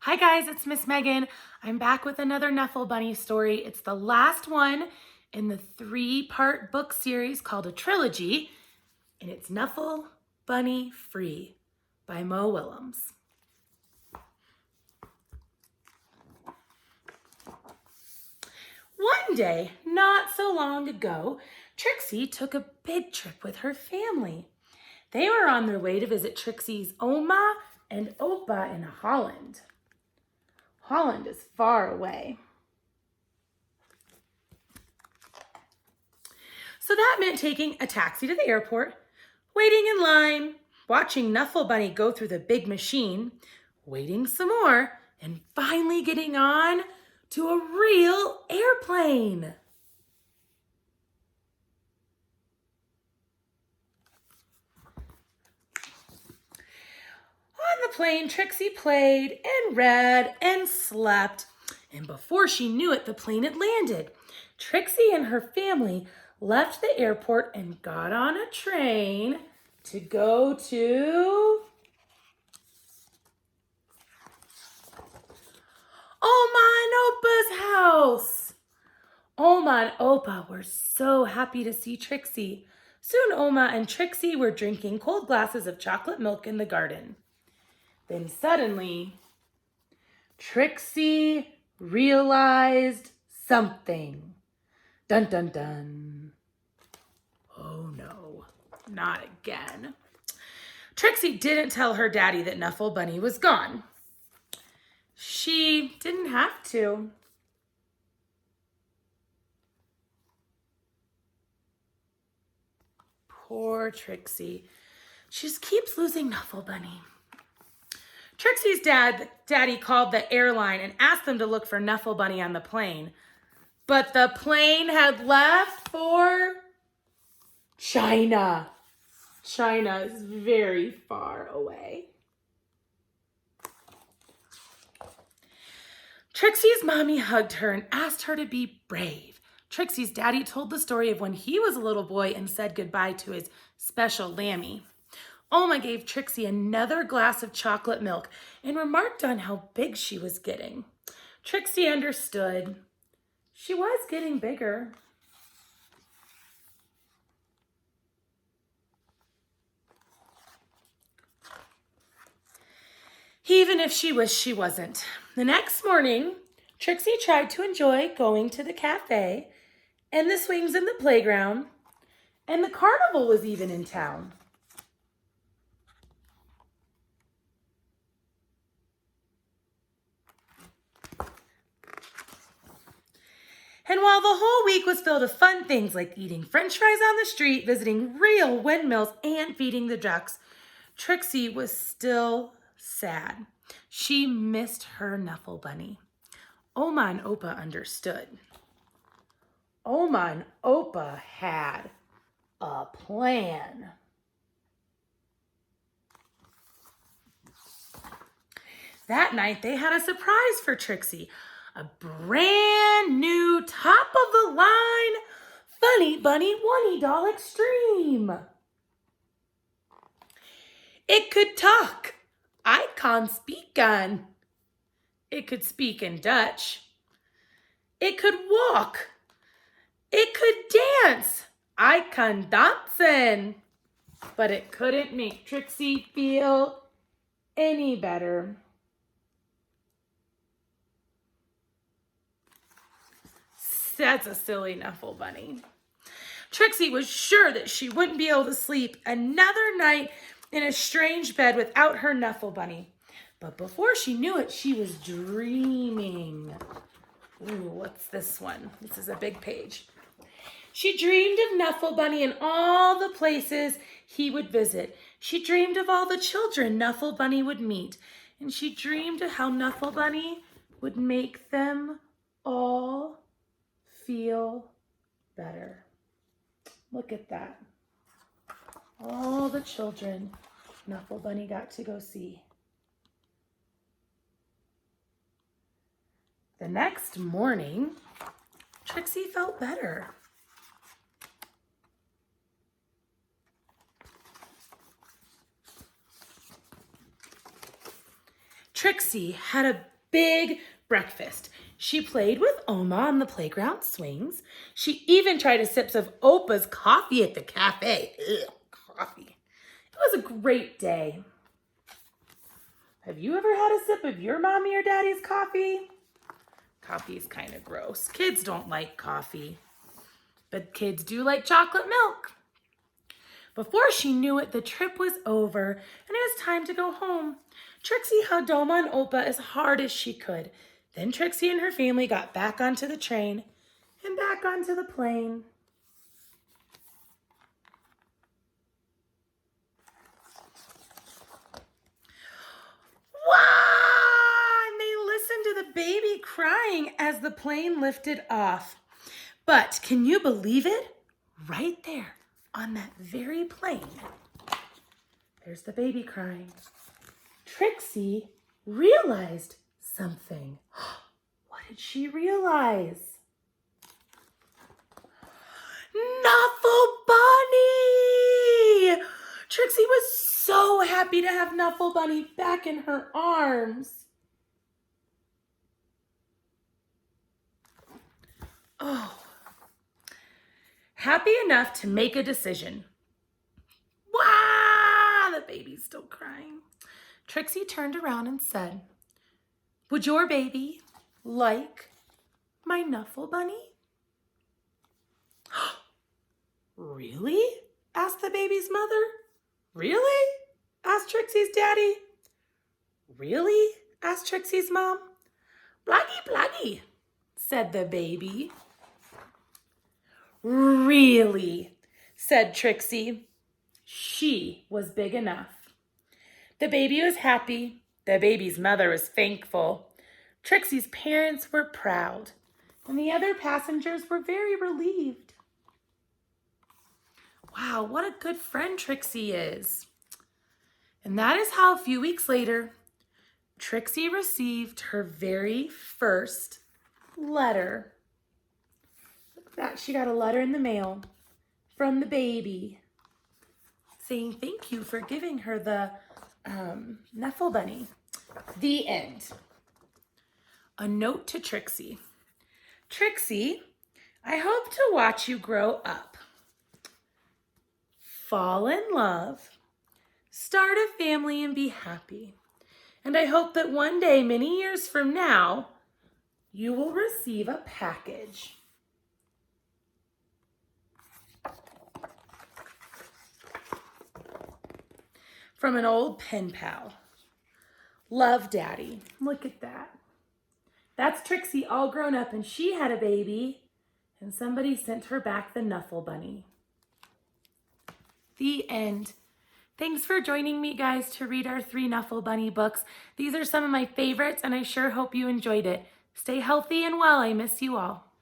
Hi guys, it's Miss Megan. I'm back with another Knuffle Bunny story. It's the last one in the 3-part book series called a trilogy, and it's Knuffle Bunny Free by Mo Willems. One day, not so long ago, Trixie took a big trip with her family. They were on their way to visit Trixie's Oma and Opa in Holland. Holland is far away. So that meant taking a taxi to the airport, waiting in line, watching Knuffle Bunny go through the big machine, waiting some more, and finally getting on to a real airplane. On the plane, Trixie played and read and slept. And before she knew it, the plane had landed. Trixie and her family left the airport and got on a train to go to Oma and Opa's house. Oma and Opa were so happy to see Trixie. Soon Oma and Trixie were drinking cold glasses of chocolate milk in the garden. Then suddenly, Trixie realized something. Dun, dun, dun. Oh no, not again. Trixie didn't tell her daddy that Knuffle Bunny was gone. She didn't have to. Poor Trixie. She just keeps losing Knuffle Bunny. Trixie's daddy called the airline and asked them to look for Knuffle Bunny on the plane. But the plane had left for China. China is very far away. Trixie's mommy hugged her and asked her to be brave. Trixie's daddy told the story of when he was a little boy and said goodbye to his special lammy. Oma gave Trixie another glass of chocolate milk and remarked on how big she was getting. Trixie understood. She was getting bigger. Even if she wished she wasn't. The next morning, Trixie tried to enjoy going to the cafe and the swings in the playground, and the carnival was even in town. And while the whole week was filled with fun things like eating French fries on the street, visiting real windmills, and feeding the ducks, Trixie was still sad. She missed her Knuffle Bunny. Oma and Opa understood. Oma and Opa had a plan. That night, they had a surprise for Trixie. A brand new top-of-the-line Funny Bunny $20 Extreme. It could talk. I can speak on. It could speak in Dutch. It could walk. It could dance. I can dancen. But it couldn't make Trixie feel any better. That's a silly Knuffle Bunny. Trixie was sure that she wouldn't be able to sleep another night in a strange bed without her Knuffle Bunny. But before she knew it, she was dreaming. Ooh, what's this one? This is a big page. She dreamed of Knuffle Bunny and all the places he would visit. She dreamed of all the children Knuffle Bunny would meet. And she dreamed of how Knuffle Bunny would make them all feel better. Look at that. All the children Knuffle Bunny got to go see. The next morning, Trixie felt better. Trixie had a big breakfast. She played with Oma on the playground swings. She even tried a sip of Opa's coffee at the cafe. Ugh, coffee. It was a great day. Have you ever had a sip of your mommy or daddy's coffee? Coffee's kind of gross. Kids don't like coffee, but kids do like chocolate milk. Before she knew it, the trip was over and it was time to go home. Trixie hugged Oma and Opa as hard as she could. Then Trixie and her family got back onto the train and back onto the plane. Wow! And they listened to the baby crying as the plane lifted off. But can you believe it? Right there on that very plane, there's the baby crying. Trixie realized something. What did she realize? Knuffle Bunny! Trixie was so happy to have Knuffle Bunny back in her arms. Oh, happy enough to make a decision. Wow, the baby's still crying. Trixie turned around and said, "Would your baby like my Knuffle Bunny?" "Really?" asked the baby's mother. "Really?" asked Trixie's daddy. "Really?" asked Trixie's mom. "Bloggy, bloggy," said the baby. "Really?" said Trixie. She was big enough. The baby was happy. The baby's mother was thankful. Trixie's parents were proud, and the other passengers were very relieved. Wow, what a good friend Trixie is. And that is how a few weeks later, Trixie received her very first letter. Look at that, she got a letter in the mail from the baby saying thank you for giving her the Knuffle Bunny. The end. A note to Trixie. Trixie, I hope to watch you grow up, fall in love, start a family, and be happy. And I hope that one day, many years from now, you will receive a package. From an old pen pal. Love, Daddy. Look at that. That's Trixie all grown up, and she had a baby, and somebody sent her back the Knuffle Bunny. The end. Thanks for joining me, guys, to read our 3 Knuffle Bunny books. These are some of my favorites, and I sure hope you enjoyed it. Stay healthy and well. I miss you all.